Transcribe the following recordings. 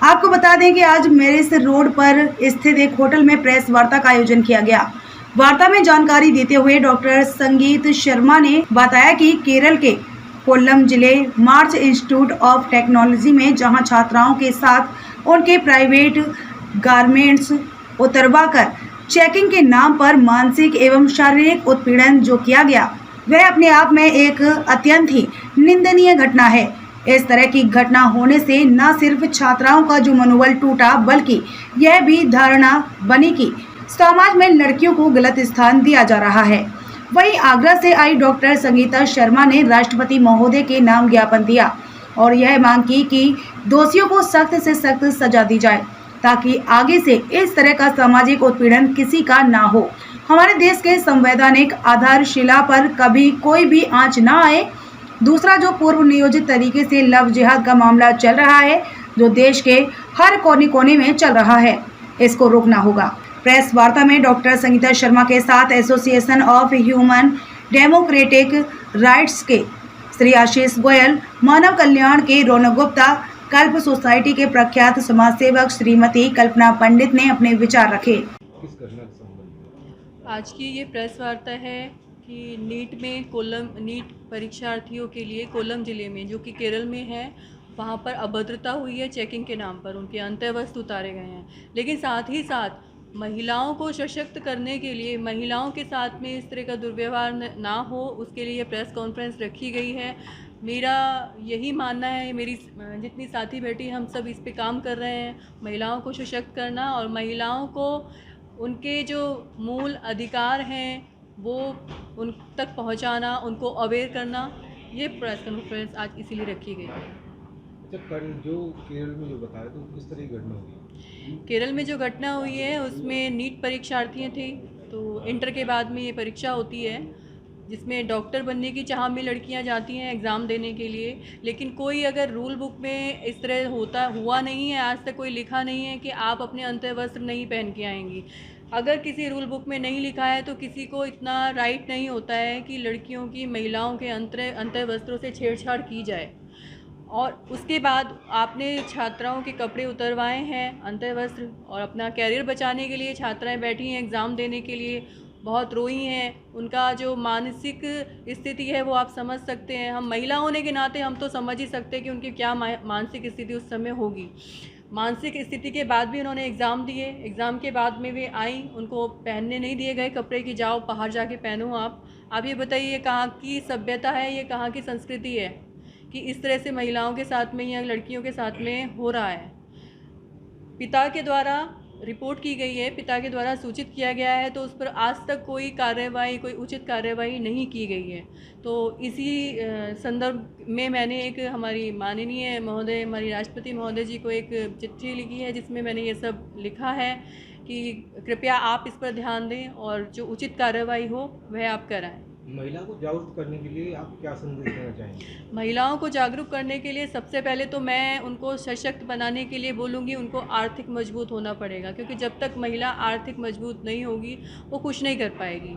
आपको बता दें कि आज मेरिस रोड पर स्थित एक होटल में प्रेस वार्ता का आयोजन किया गया। वार्ता में जानकारी देते हुए डॉक्टर संगीत शर्मा ने बताया कि केरल के कोल्लम जिले मार्च इंस्टीट्यूट ऑफ टेक्नोलॉजी में जहां छात्राओं के साथ उनके प्राइवेट गारमेंट्स उतरवाकर चेकिंग के नाम पर मानसिक एवं शारीरिक उत्पीड़न जो किया गया, वह अपने आप में एक अत्यंत ही निंदनीय घटना है। इस तरह की घटना होने से न सिर्फ छात्राओं का जो मनोबल टूटा, बल्कि यह भी धारणा बनी कि समाज में लड़कियों को गलत स्थान दिया जा रहा है। वहीं आगरा से आई डॉक्टर संगीता शर्मा ने राष्ट्रपति महोदय के नाम ज्ञापन दिया और यह मांग की कि दोषियों को सख्त से सख्त सजा दी जाए, ताकि आगे से इस तरह का सामाजिक उत्पीड़न किसी का ना हो। हमारे देश के संवैधानिक आधारशिला पर कभी कोई भी आंच ना आए। दूसरा, जो पूर्व नियोजित तरीके से लव जिहाद का मामला चल रहा है, जो देश के हर कोने कोने में चल रहा है, इसको रोकना होगा। प्रेस वार्ता में डॉक्टर संगीता शर्मा के साथ association of human democratic rights के श्री आशीष गोयल, मानव कल्याण के रौनक गुप्ता, कल्प सोसाइटी के प्रख्यात समाज सेवक श्रीमती कल्पना पंडित ने अपने विचार रखे। आज की ये प्रेस वार्ता है कि नीट परीक्षार्थियों के लिए कोल्लम ज़िले में, जो कि केरल में है, वहाँ पर अभद्रता हुई है। चेकिंग के नाम पर उनके अंतःवस्त्र उतारे गए हैं, लेकिन साथ ही साथ महिलाओं को सशक्त करने के लिए, महिलाओं के साथ में इस तरह का दुर्व्यवहार ना हो, उसके लिए प्रेस कॉन्फ्रेंस रखी गई है। मेरा यही मानना है, मेरी जितनी साथी बेटी, हम सब इस पे काम कर रहे हैं, महिलाओं को सशक्त करना और महिलाओं को उनके जो मूल अधिकार हैं वो उन तक पहुंचाना, उनको अवेयर करना। ये प्रेस कॉन्फ्रेंस आज इसीलिए रखी गई है। अच्छा, कल जो केरल में जो बताया, तो किस तरह की घटना हुई? केरल में जो घटना हुई है उसमें नीट परीक्षार्थी थी, तो इंटर के बाद में ये परीक्षा होती है जिसमें डॉक्टर बनने की चाह में लड़कियां जाती हैं एग्ज़ाम देने के लिए। लेकिन कोई अगर रूल बुक में इस तरह हुआ नहीं है, आज तक कोई लिखा नहीं है कि आप अपने अंतःवस्त्र नहीं पहन के आएंगी। अगर किसी रूल बुक में नहीं लिखा है तो किसी को इतना राइट नहीं होता है कि लड़कियों की, महिलाओं के अंतःवस्त्रों से छेड़छाड़ की जाए। और उसके बाद आपने छात्राओं के कपड़े उतरवाए हैं, अंतःवस्त्र, और अपना कैरियर बचाने के लिए छात्राएं बैठी हैं एग्ज़ाम देने के लिए, बहुत रोई हैं। उनका जो मानसिक स्थिति है वो आप समझ सकते हैं। हम महिला होने के नाते हम तो समझ ही सकते हैं कि उनकी क्या मानसिक स्थिति उस समय होगी। मानसिक स्थिति के बाद भी उन्होंने एग्ज़ाम दिए। एग्ज़ाम के बाद में वे आई, उनको पहनने नहीं दिए गए कपड़े कि जाओ बाहर जाके पहनो। आप ये बताइए, ये कहाँ की सभ्यता है, ये कहाँ की संस्कृति है कि इस तरह से महिलाओं के साथ में या लड़कियों के साथ में हो रहा है। पिता के द्वारा रिपोर्ट की गई है, पिता के द्वारा सूचित किया गया है, तो उस पर आज तक कोई कार्रवाई, कोई उचित कार्रवाई नहीं की गई है। तो इसी संदर्भ में मैंने एक हमारी माननीय महोदय, हमारी राष्ट्रपति महोदय जी को एक चिट्ठी लिखी है जिसमें मैंने ये सब लिखा है कि कृपया आप इस पर ध्यान दें और जो उचित कार्रवाई हो वह आप कराएं। महिला को जागरूक करने के लिए आप क्या संदेश देना चाहेंगे? महिलाओं को जागरूक करने के लिए सबसे पहले तो मैं उनको सशक्त बनाने के लिए बोलूँगी, उनको आर्थिक मजबूत होना पड़ेगा, क्योंकि जब तक महिला आर्थिक मजबूत नहीं होगी वो कुछ नहीं कर पाएगी।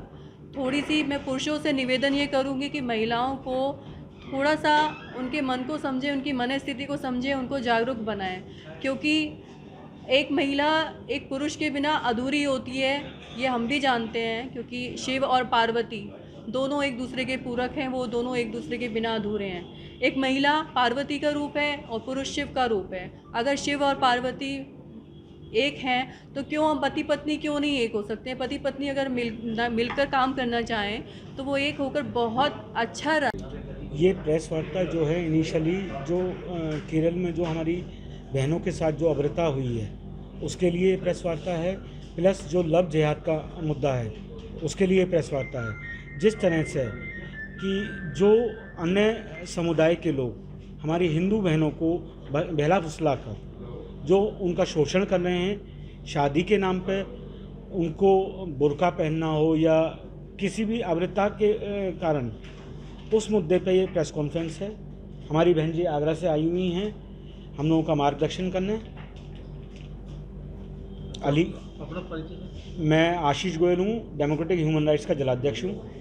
थोड़ी सी मैं पुरुषों से निवेदन ये करूँगी कि महिलाओं को थोड़ा सा उनके मन को समझें, उनकी मनस्थिति को समझें, उनको जागरूक बनाएं, क्योंकि एक महिला एक पुरुष के बिना अधूरी होती है, ये हम भी जानते हैं, क्योंकि शिव और पार्वती दोनों एक दूसरे के पूरक हैं, वो दोनों एक दूसरे के बिना अधूरे हैं। एक महिला पार्वती का रूप है और पुरुष शिव का रूप है। अगर शिव और पार्वती एक हैं तो क्यों हम पति पत्नी क्यों नहीं एक हो सकते हैं? पति पत्नी अगर मिलकर काम करना चाहें तो वो एक होकर बहुत अच्छा ये प्रेस वार्ता जो है इनिशियली जो केरल में जो हमारी बहनों के साथ जो अभद्रता हुई है उसके लिए प्रेस वार्ता है, प्लस जो लव जिहाद का मुद्दा है उसके लिए प्रेस वार्ता है। जिस तरह से कि जो अन्य समुदाय के लोग हमारी हिंदू बहनों को बहला फुसला कर जो उनका शोषण कर रहे हैं, शादी के नाम पे उनको बुर्का पहनना हो या किसी भी अभद्रता के कारण, उस मुद्दे पे ये प्रेस कॉन्फ्रेंस है। हमारी बहन जी आगरा से आई हुई हैं हम लोगों का मार्गदर्शन करने। मैं आशीष गोयल हूँ, डेमोक्रेटिक ह्यूमन राइट्स का जिलाध्यक्ष हूँ।